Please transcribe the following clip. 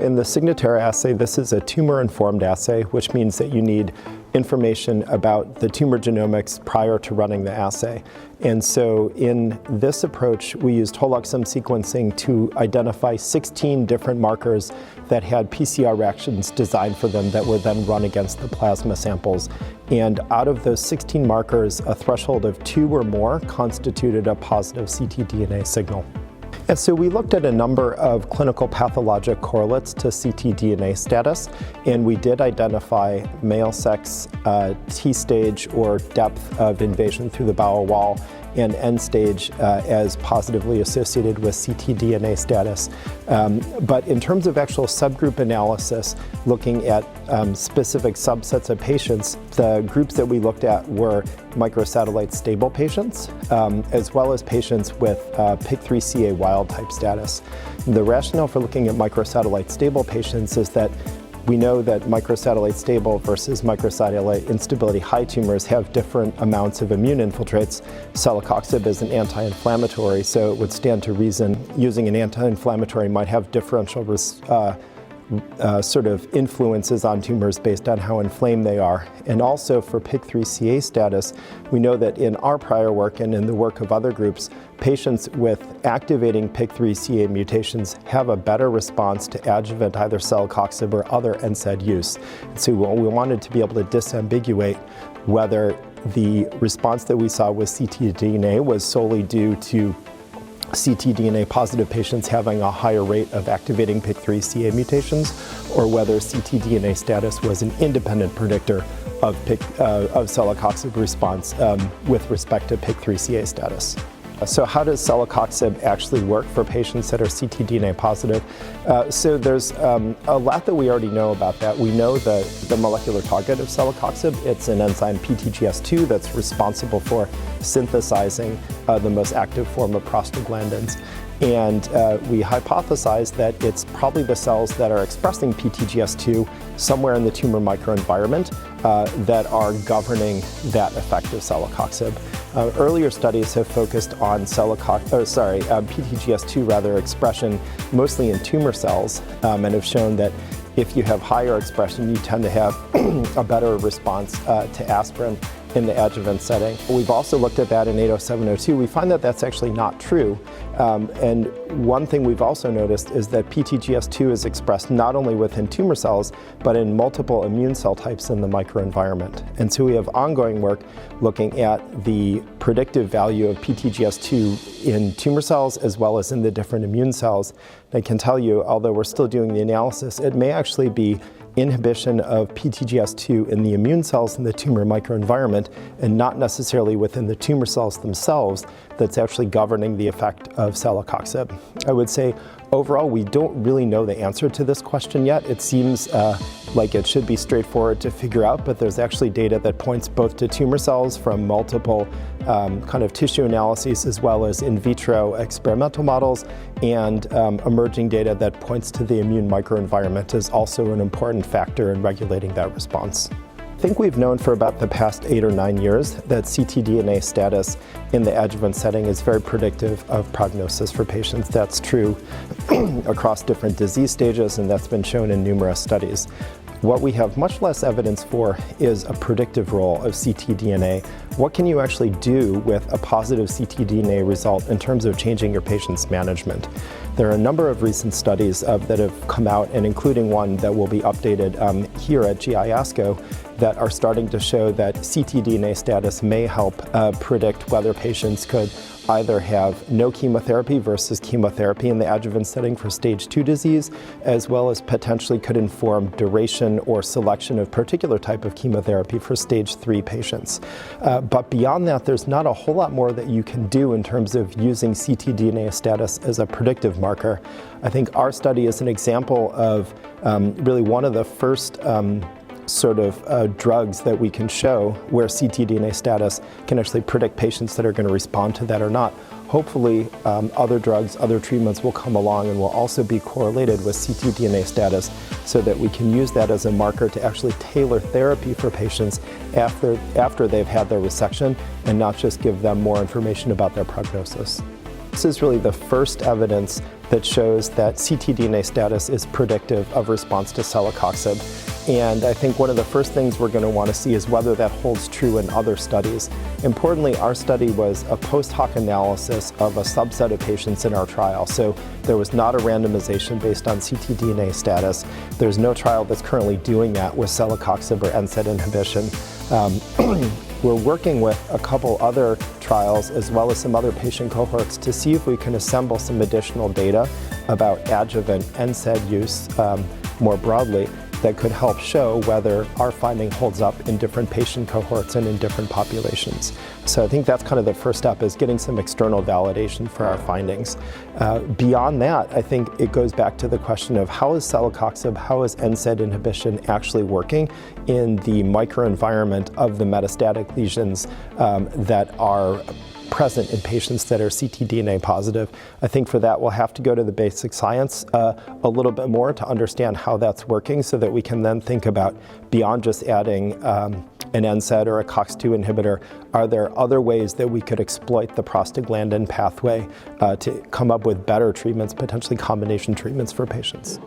In the Signitaire assay, this is a tumor-informed assay, which means that you need information about the tumor genomics prior to running the assay. And so in this approach, we used whole exome sequencing to identify 16 different markers that had PCR reactions designed for them that were then run against the plasma samples. And out of those 16 markers, a threshold of 2 or more constituted a positive ctDNA signal. And so we looked at a number of clinical pathologic correlates to ctDNA status, and we did identify male sex, T-stage or depth of invasion through the bowel wall, and end stage as positively associated with ctDNA status. But in terms of actual subgroup analysis, looking at specific subsets of patients, the groups that we looked at were microsatellite stable patients, as well as patients with PIK3CA wild type status. The rationale for looking at microsatellite stable patients is that we know that microsatellite stable versus microsatellite instability high tumors have different amounts of immune infiltrates. Celecoxib is an anti-inflammatory, so it would stand to reason using an anti-inflammatory might have differential sort of influences on tumors based on how inflamed they are. And also for PIK3CA status, we know that in our prior work and in the work of other groups, patients with activating PIK3CA mutations have a better response to adjuvant either Celecoxib or other NSAID use. So we wanted to be able to disambiguate whether the response that we saw with ctDNA was solely due to ctDNA positive patients having a higher rate of activating PIK3CA mutations, or whether ctDNA status was an independent predictor of Celecoxib response with respect to PIK3CA status. So how does Celecoxib actually work for patients that are ctDNA positive? So there's a lot that we already know about that. We know the molecular target of Celecoxib. It's an enzyme PTGS2 that's responsible for synthesizing the most active form of prostaglandins. And we hypothesized that it's probably the cells that are expressing PTGS2 somewhere in the tumor microenvironment that are governing that effect of Celecoxib. Earlier studies have focused on PTGS2 expression mostly in tumor cells and have shown that if you have higher expression, you tend to have a better response to aspirin in the adjuvant setting. We've also looked at that in 80702. We find that that's actually not true. And one thing we've also noticed is that PTGS2 is expressed not only within tumor cells, but in multiple immune cell types in the microenvironment. And so we have ongoing work looking at the predictive value of PTGS2 in tumor cells as well as in the different immune cells. And I can tell you, although we're still doing the analysis, it may actually be inhibition of PTGS2 in the immune cells in the tumor microenvironment and not necessarily within the tumor cells themselves that's actually governing the effect of Celecoxib. I would say overall we don't really know the answer to this question yet. It seems like it should be straightforward to figure out, but there's actually data that points both to tumor cells from multiple kind of tissue analyses as well as in vitro experimental models, and emerging data that points to the immune microenvironment as also an important factor in regulating that response. I think we've known for about the past 8 or 9 years that ctDNA status in the adjuvant setting is very predictive of prognosis for patients. That's true across different disease stages, and that's been shown in numerous studies. What we have much less evidence for is a predictive role of ctDNA. What can you actually do with a positive ctDNA result in terms of changing your patient's management? There are a number of recent studies that have come out, and including one that will be updated here at GI ASCO, that are starting to show that ctDNA status may help predict whether patients could either have no chemotherapy versus chemotherapy in the adjuvant setting for stage 2 disease, as well as potentially could inform duration or selection of particular type of chemotherapy for stage 3 patients. But beyond that, there's not a whole lot more that you can do in terms of using ctDNA status as a predictive marker. I think our study is an example of really one of the first drugs that we can show where ctDNA status can actually predict patients that are going to respond to that or not. Hopefully, other drugs, other treatments will come along and will also be correlated with ctDNA status so that we can use that as a marker to actually tailor therapy for patients after they've had their resection and not just give them more information about their prognosis. this is really the first evidence that shows that ctDNA status is predictive of response to Celecoxib. And I think one of the first things we're going to want to see is whether that holds true in other studies. Importantly, our study was a post hoc analysis of a subset of patients in our trial. So there was not a randomization based on ctDNA status. There's no trial that's currently doing that with Celecoxib or NSAID inhibition. We're working with a couple other trials as well as some other patient cohorts to see if we can assemble some additional data about adjuvant NSAID use more broadly that could help show whether our finding holds up in different patient cohorts and in different populations. So I think that's kind of the first step, is getting some external validation for our findings. Beyond that, I think it goes back to the question of how is Celecoxib, how is NSAID inhibition actually working in the microenvironment of the metastatic lesions that are present in patients that are ctDNA positive. I think for that we'll have to go to the basic science a little bit more to understand how that's working, so that we can then think about, beyond just adding an NSAID or a COX-2 inhibitor, are there other ways that we could exploit the prostaglandin pathway to come up with better treatments, potentially combination treatments for patients?